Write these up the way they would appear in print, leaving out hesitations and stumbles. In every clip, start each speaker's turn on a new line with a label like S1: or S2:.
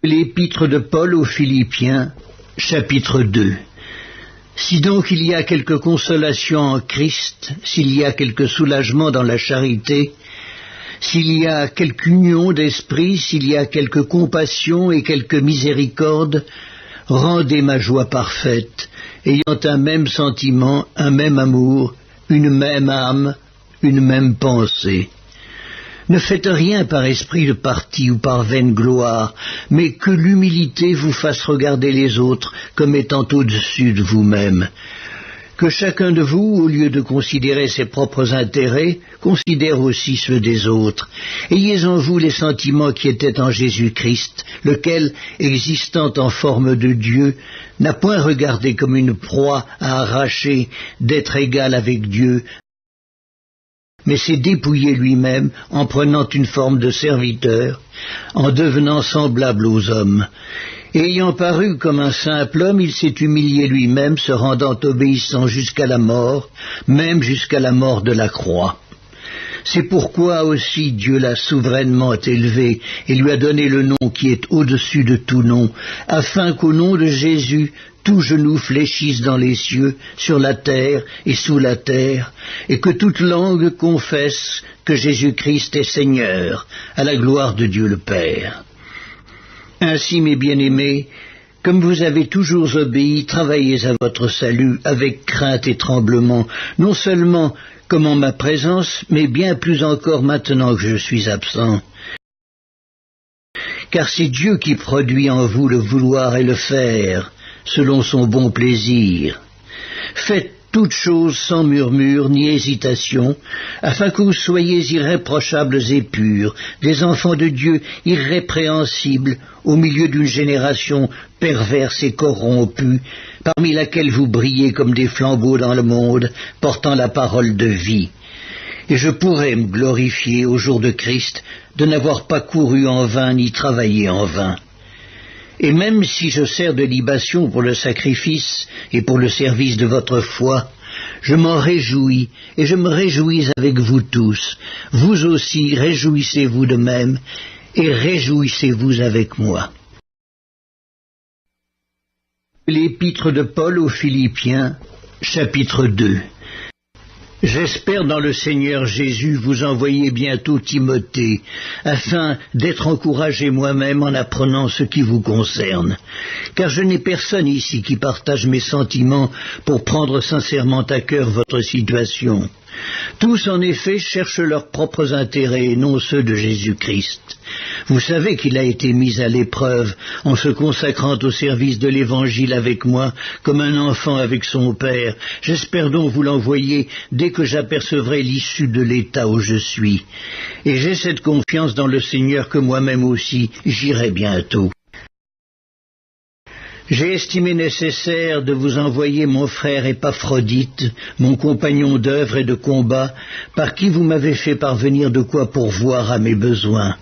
S1: L'épître de Paul aux Philippiens, chapitre 2. Si donc il y a quelque consolation en Christ, s'il y a quelque soulagement dans la charité, s'il y a quelque union d'esprit, s'il y a quelque compassion et quelque miséricorde, rendez ma joie parfaite, ayant un même sentiment, un même amour, une même âme, une même pensée. Ne faites rien par esprit de parti ou par vaine gloire, mais que l'humilité vous fasse regarder les autres comme étant au-dessus de vous-même. Que chacun de vous, au lieu de considérer ses propres intérêts, considère aussi ceux des autres. Ayez en vous les sentiments qui étaient en Jésus-Christ, lequel, existant en forme de Dieu, n'a point regardé comme une proie à arracher d'être égal avec Dieu, mais s'est dépouillé lui-même en prenant une forme de serviteur, en devenant semblable aux hommes. Et ayant paru comme un simple homme, il s'est humilié lui-même, se rendant obéissant jusqu'à la mort, même jusqu'à la mort de la croix. C'est pourquoi aussi Dieu l'a souverainement élevé et lui a donné le nom qui est au-dessus de tout nom, afin qu'au nom de Jésus, tout genou fléchisse dans les cieux, sur la terre et sous la terre, et que toute langue confesse que Jésus-Christ est Seigneur, à la gloire de Dieu le Père. Ainsi, mes bien-aimés, comme vous avez toujours obéi, travaillez à votre salut avec crainte et tremblement, non seulement comme en ma présence, mais bien plus encore maintenant que je suis absent. Car c'est Dieu qui produit en vous le vouloir et le faire, selon son bon plaisir. Faites toutes choses sans murmure ni hésitation, afin que vous soyez irréprochables et purs, des enfants de Dieu irrépréhensibles, au milieu d'une génération perverse et corrompue, parmi laquelle vous brillez comme des flambeaux dans le monde, portant la parole de vie. Et je pourrais me glorifier au jour de Christ de n'avoir pas couru en vain ni travaillé en vain. Et même si je sers de libation pour le sacrifice et pour le service de votre foi, je m'en réjouis, et je me réjouis avec vous tous. Vous aussi, réjouissez-vous de même, et réjouissez-vous avec moi. L'épître de Paul aux Philippiens, chapitre 2. J'espère dans le Seigneur Jésus vous envoyer bientôt Timothée, afin d'être encouragé moi-même en apprenant ce qui vous concerne. Car je n'ai personne ici qui partage mes sentiments pour prendre sincèrement à cœur votre situation. Tous, en effet, cherchent leurs propres intérêts et non ceux de Jésus-Christ. Vous savez qu'il a été mis à l'épreuve en se consacrant au service de l'Évangile avec moi, comme un enfant avec son père. J'espère donc vous l'envoyer dès que j'apercevrai l'issue de l'état où je suis. Et j'ai cette confiance dans le Seigneur que moi-même aussi j'irai bientôt. J'ai estimé nécessaire de vous envoyer mon frère Épaphrodite, mon compagnon d'œuvre et de combat, par qui vous m'avez fait parvenir de quoi pourvoir à mes besoins.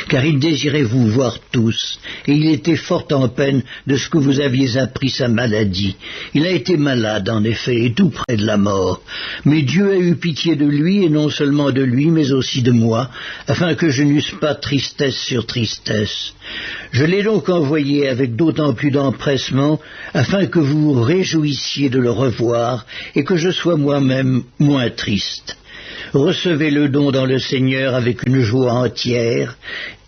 S1: Car il désirait vous voir tous, et il était fort en peine de ce que vous aviez appris sa maladie. Il a été malade, en effet, et tout près de la mort. Mais Dieu a eu pitié de lui, et non seulement de lui, mais aussi de moi, afin que je n'eusse pas tristesse sur tristesse. Je l'ai donc envoyé avec d'autant plus d'empressement, afin que vous vous réjouissiez de le revoir, et que je sois moi-même moins triste. Recevez le don dans le Seigneur avec une joie entière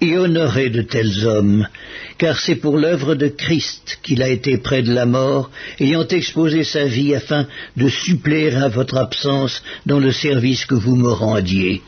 S1: et honorez de tels hommes, car c'est pour l'œuvre de Christ qu'il a été près de la mort, ayant exposé sa vie afin de suppléer à votre absence dans le service que vous me rendiez.